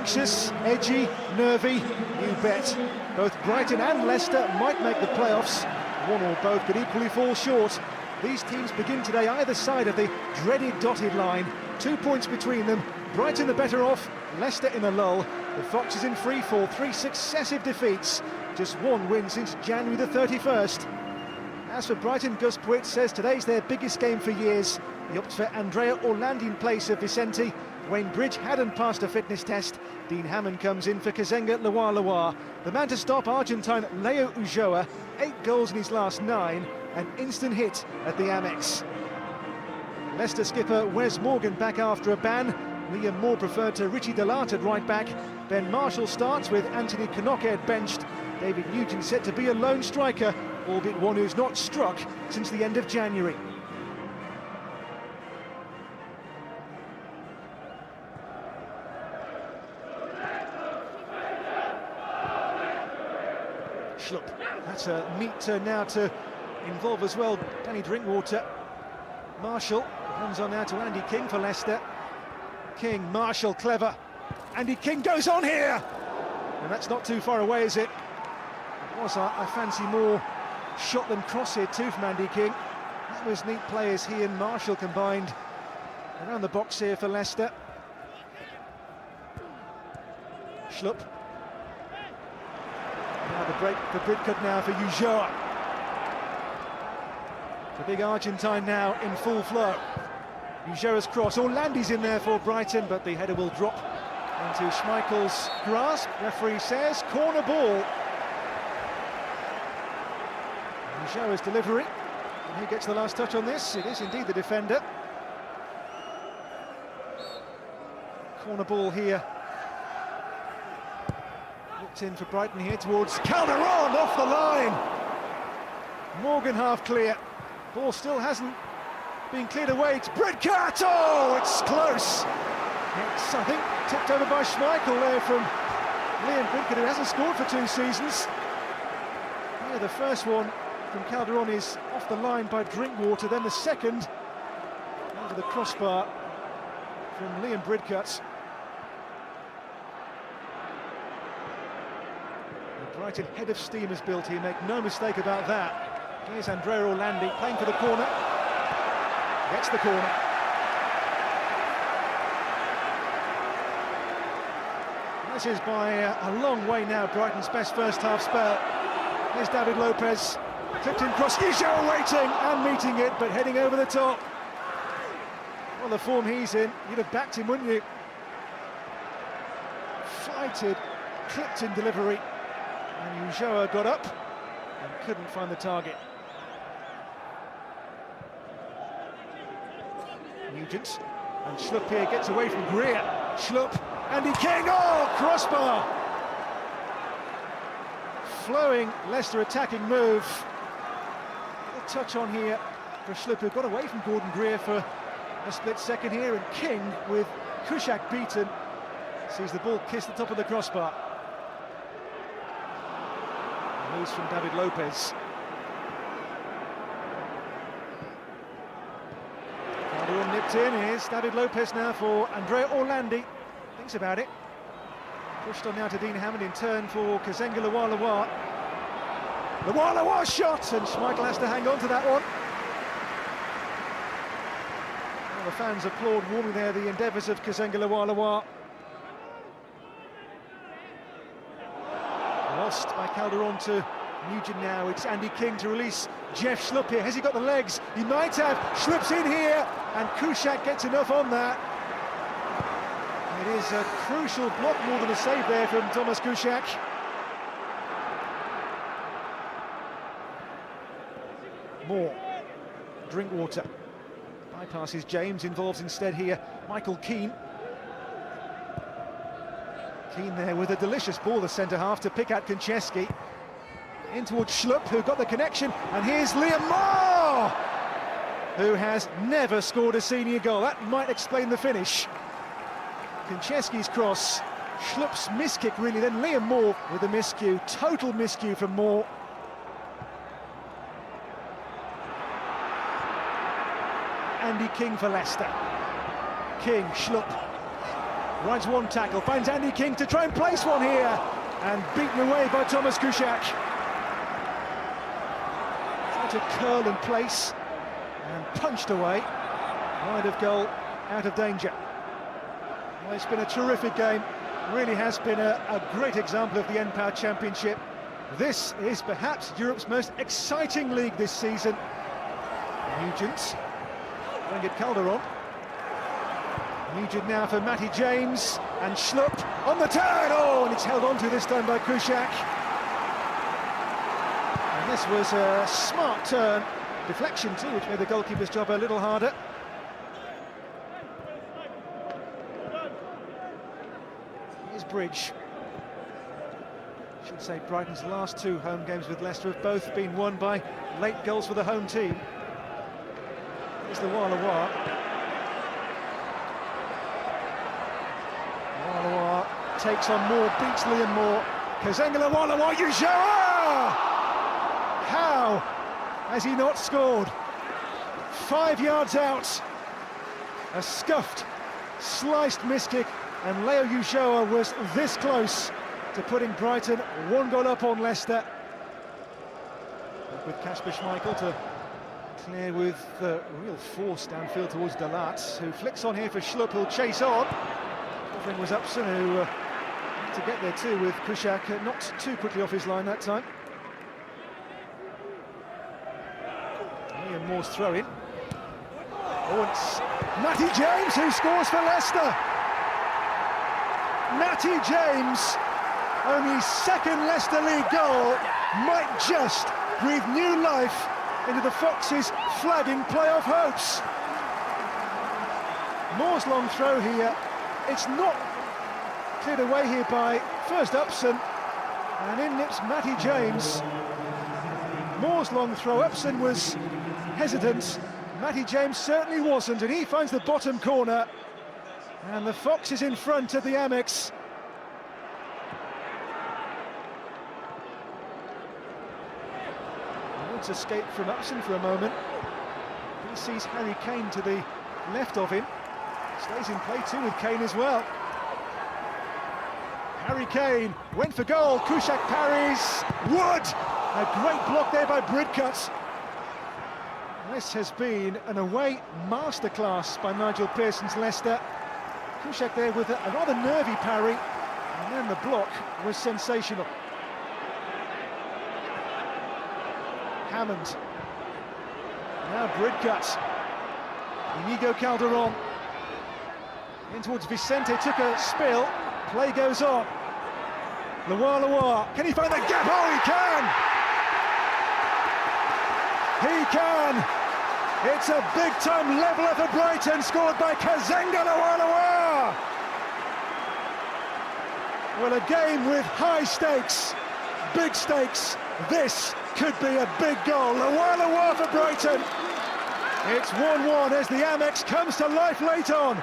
Anxious, edgy, nervy, you bet. Both Brighton and Leicester might make the playoffs. One or both could equally fall short. These teams begin today either side of the dreaded dotted line. 2 points between them. Brighton the better off, Leicester in a lull. The Foxes in free fall, 3 successive defeats. Just one win since January the 31st. As for Brighton, Gus Poyet says today's their biggest game for years. He opts for Andrea Orlandi in place of Vicente. Wayne Bridge hadn't passed a fitness test. Dean Hammond comes in for Kazenga Lawalawa. The man to stop Argentine Leo Ulloa, 8 goals in his last 9, an instant hit at the Amex. Leicester skipper Wes Morgan back after a ban. Liam Moore preferred to Richie Delart at right back. Ben Marshall starts with Anthony Knockhead benched. David Nugent set to be a lone striker, albeit one who's not struck since the end of January. Schlupp, that's a neat turn now to involve as well Danny Drinkwater. Marshall comes on now to Andy King for Leicester. King, Marshall, clever. Andy King goes on here! And that's not too far away, is it? It was, I fancy, more shot than cross here too from Andy King. That was neat play as he and Marshall combined around the box here for Leicester. Schlupp. Now the break for Bridcut now for Ulloa. The big Argentine now in full flow. Ulloa's cross, Orlandi's in there for Brighton, but the header will drop into Schmeichel's grasp. Referee says corner ball. Ulloa's delivery, and who gets the last touch on this? It is indeed the defender. Corner ball here. Looked in for Brighton here towards Calderon, off the line. Morgan half clear. Ball still hasn't been cleared away. It's Bridcut. Oh, it's close. It's, I think, tipped over by Schmeichel there from Liam Bridcut, who hasn't scored for 2 seasons. Yeah, the first one from Calderon is off the line by Drinkwater, then the second over the crossbar from Liam Bridcut. The Brighton head of steam is built here, make no mistake about that. Here's Andrea Orlandi playing for the corner. Gets the corner. This is by a long way now Brighton's best first half spell. Here's David Lopez, clipped in cross, Ulloa waiting and meeting it, but heading over the top. Well, the form he's in, you'd have backed him, wouldn't you? Flighted, clipped in delivery, and Ulloa got up and couldn't find the target. Nugent, and Schlupp here gets away from Greer. Schlupp, Andy King, oh, crossbar! Flowing Leicester attacking move. A touch on here for Schlupp, who got away from Gordon Greer for a split second here, and King, with Kuszczak beaten, sees the ball kiss the top of the crossbar. Moves from David Lopez. Calderon nipped in. Here's David Lopez now for Andrea Orlandi. Thinks about it. Pushed on now to Dean Hammond in turn for Kazenga Lawalawa. Lawalawa shot, and Schmeichel has to hang on to that one. Well, the fans applaud warmly there the endeavours of Kazenga Lawalawa. Lost by Calderon to Nugent now. It's Andy King to release Jeff Schlupp here. Has he got the legs? He might have. Schlupp's in here, and Kuszczak gets enough on that. It is a crucial block, more than a save there from Thomas Kuszczak. Moore, Drinkwater, bypasses James, involves instead here Michael Keane. Keane there with a delicious ball, the centre-half, to pick out Konchesky. In towards Schlupp, who got the connection, and here's Liam Moore, who has never scored a senior goal. That might explain the finish. Konchesky's cross, Schlupp's miskick really, then Liam Moore with a miscue, total miscue from Moore. Andy King for Leicester. King, Schlupp, Rides one tackle, finds Andy King to try and place one here, and beaten away by Thomas Kuszczak. Tried to curl and place, and punched away. Wide of goal, out of danger. Well, it's been a terrific game. Really has been a great example of the N-Power Championship. This is perhaps Europe's most exciting league this season. Nugent, going at Calderon. Nugent now for Matty James, and Schlupp on the turn. Oh, and it's held on to this time by Kuszczak. And this was a smart turn, deflection too, which made the goalkeeper's job a little harder. Here's Bridge. Should say Brighton's last two home games with Leicester have both been won by late goals for the home team. Here's the Walawa. Walawa takes on Moore, beats Liam Moore. Kazengala Walawa, Ulloa! How has he not scored? 5 yards out. A scuffed, sliced miskick, and Leo Ulloa was this close to putting Brighton 1 goal up on Leicester. With Kasper Schmeichel to clear with real force downfield towards Dalat, who flicks on here for Schlupp, who'll chase on. Covering was Upson, who had to get there too, with Kuszczak not too quickly off his line that time. Ian Moore's throw-in. Oh, it's Matty James who scores for Leicester. Matty James, only second Leicester League goal, might just breathe new life into the Foxes' flagging playoff hopes. Moore's long throw here, it's not cleared away here by first Upson, and in nips Matty James. Moore's long throw, Upson was hesitant, Matty James certainly wasn't, and he finds the bottom corner, and the Foxes in front of the Amex. Escape from Upson for a moment. He sees Harry Kane to the left of him. Stays in play too with Kane as well. Harry Kane went for goal. Kuszczak parries. Wood! A great block there by Bridcut. This has been an away masterclass by Nigel Pearson's Leicester. Kuszczak there with a rather nervy parry, and then the block was sensational. Hammond. Now Bridcut. Inigo Calderon. In towards Vicente, took a spill. Play goes on. Luar. Can he find the gap? Oh, he can! He can! It's a big-time leveller for Brighton, scored by Kazengala Luar. Well, a game with high stakes, big stakes. This could be a big goal. Luar for Brighton. It's 1-1 as the Amex comes to life late on.